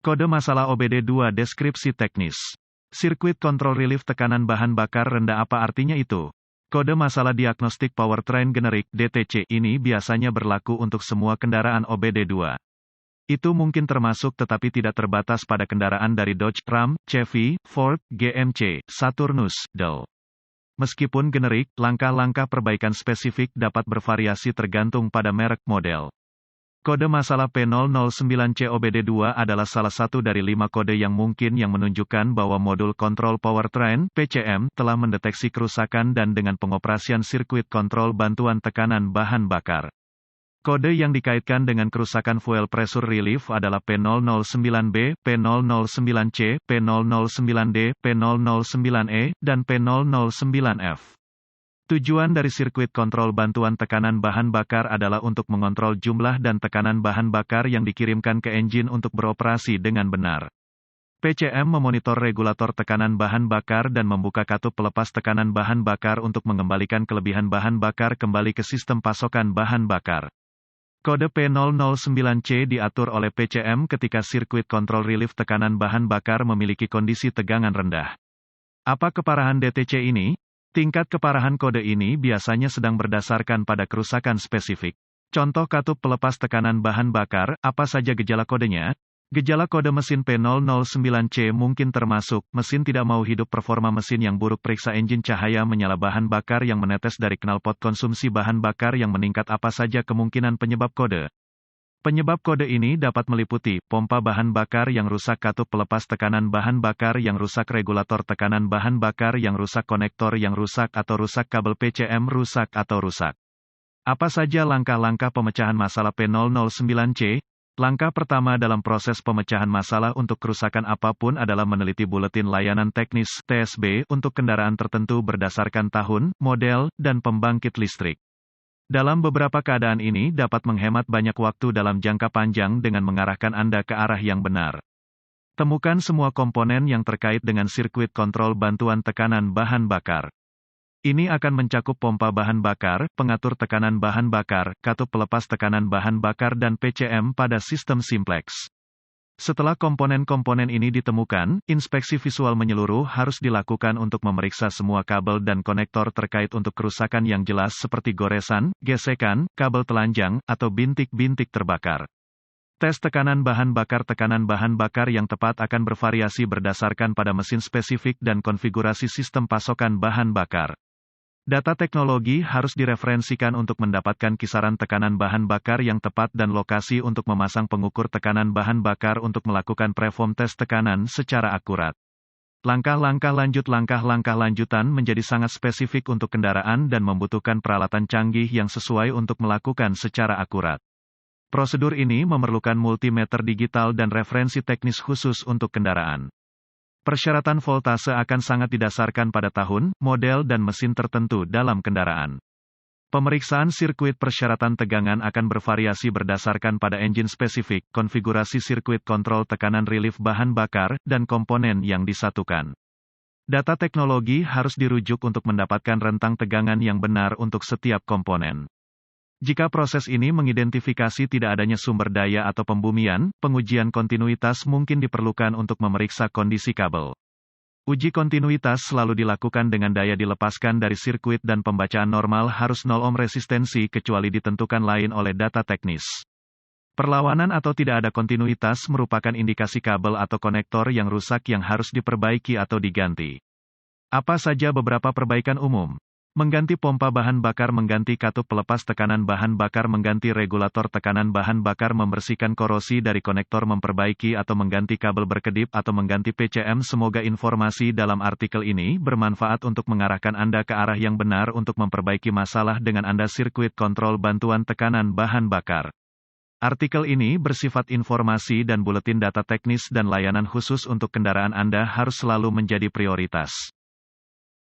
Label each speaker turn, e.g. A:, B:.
A: Kode masalah OBD2 deskripsi teknis. Circuit Control Relief tekanan bahan bakar rendah apa artinya itu? Kode masalah diagnostik powertrain generik (DTC) ini biasanya berlaku untuk semua kendaraan OBD2. Itu mungkin termasuk tetapi tidak terbatas pada kendaraan dari Dodge, Ram, Chevy, Ford, GMC, Saturnus, Dell. Meskipun generik, langkah-langkah perbaikan spesifik dapat bervariasi tergantung pada merek model. Kode masalah P009C OBD2 adalah salah satu dari 5 kode yang mungkin yang menunjukkan bahwa modul kontrol powertrain (PCM) telah mendeteksi kerusakan dan dengan pengoperasian sirkuit kontrol bantuan tekanan bahan bakar. Kode yang dikaitkan dengan kerusakan fuel pressure relief adalah P009B, P009C, P009D, P009E, dan P009F. Tujuan dari sirkuit kontrol bantuan tekanan bahan bakar adalah untuk mengontrol jumlah dan tekanan bahan bakar yang dikirimkan ke engine untuk beroperasi dengan benar. PCM memonitor regulator tekanan bahan bakar dan membuka katup pelepas tekanan bahan bakar untuk mengembalikan kelebihan bahan bakar kembali ke sistem pasokan bahan bakar. Kode P009C diatur oleh PCM ketika sirkuit kontrol relief tekanan bahan bakar memiliki kondisi tegangan rendah. Apa keparahan DTC ini? Tingkat keparahan kode ini biasanya sedang berdasarkan pada kerusakan spesifik. Contoh katup pelepas tekanan bahan bakar, apa saja gejala kodenya? Gejala kode mesin P009C mungkin termasuk, mesin tidak mau hidup, performa mesin yang buruk, periksa engine, cahaya menyala, bahan bakar yang menetes dari knalpot, konsumsi bahan bakar yang meningkat. Apa saja kemungkinan penyebab kode? Penyebab kode ini dapat meliputi, pompa bahan bakar yang rusak, katup pelepas tekanan bahan bakar yang rusak, regulator tekanan bahan bakar yang rusak, konektor yang rusak atau rusak, kabel PCM rusak atau rusak. Apa saja langkah-langkah pemecahan masalah P009C? Langkah pertama dalam proses pemecahan masalah untuk kerusakan apapun adalah meneliti buletin layanan teknis (TSB) untuk kendaraan tertentu berdasarkan tahun, model, dan pembangkit listrik. Dalam beberapa keadaan ini dapat menghemat banyak waktu dalam jangka panjang dengan mengarahkan Anda ke arah yang benar. Temukan semua komponen yang terkait dengan sirkuit kontrol bantuan tekanan bahan bakar. Ini akan mencakup pompa bahan bakar, pengatur tekanan bahan bakar, katup pelepas tekanan bahan bakar dan PCM pada sistem simplex. Setelah komponen-komponen ini ditemukan, inspeksi visual menyeluruh harus dilakukan untuk memeriksa semua kabel dan konektor terkait untuk kerusakan yang jelas seperti goresan, gesekan, kabel telanjang, atau bintik-bintik terbakar. Tes tekanan bahan bakar yang tepat akan bervariasi berdasarkan pada mesin spesifik dan konfigurasi sistem pasokan bahan bakar. Data teknologi harus direferensikan untuk mendapatkan kisaran tekanan bahan bakar yang tepat dan lokasi untuk memasang pengukur tekanan bahan bakar untuk melakukan preform tes tekanan secara akurat. Langkah-langkah lanjutan menjadi sangat spesifik untuk kendaraan dan membutuhkan peralatan canggih yang sesuai untuk melakukan secara akurat. Prosedur ini memerlukan multimeter digital dan referensi teknis khusus untuk kendaraan. Persyaratan voltase akan sangat didasarkan pada tahun, model dan mesin tertentu dalam kendaraan. Pemeriksaan sirkuit persyaratan tegangan akan bervariasi berdasarkan pada engine spesifik, konfigurasi sirkuit kontrol tekanan relief bahan bakar, dan komponen yang disatukan. Data teknologi harus dirujuk untuk mendapatkan rentang tegangan yang benar untuk setiap komponen. Jika proses ini mengidentifikasi tidak adanya sumber daya atau pembumian, pengujian kontinuitas mungkin diperlukan untuk memeriksa kondisi kabel. Uji kontinuitas selalu dilakukan dengan daya dilepaskan dari sirkuit dan pembacaan normal harus 0 ohm resistensi kecuali ditentukan lain oleh data teknis. Perlawanan atau tidak ada kontinuitas merupakan indikasi kabel atau konektor yang rusak yang harus diperbaiki atau diganti. Apa saja beberapa perbaikan umum? Mengganti pompa bahan bakar, mengganti katup pelepas tekanan bahan bakar, mengganti regulator tekanan bahan bakar, membersihkan korosi dari konektor, memperbaiki atau mengganti kabel berkedip atau mengganti PCM. Semoga informasi dalam artikel ini bermanfaat untuk mengarahkan Anda ke arah yang benar untuk memperbaiki masalah dengan Anda sirkuit kontrol bantuan tekanan bahan bakar. Artikel ini bersifat informasi dan buletin data teknis dan layanan khusus untuk kendaraan Anda harus selalu menjadi prioritas.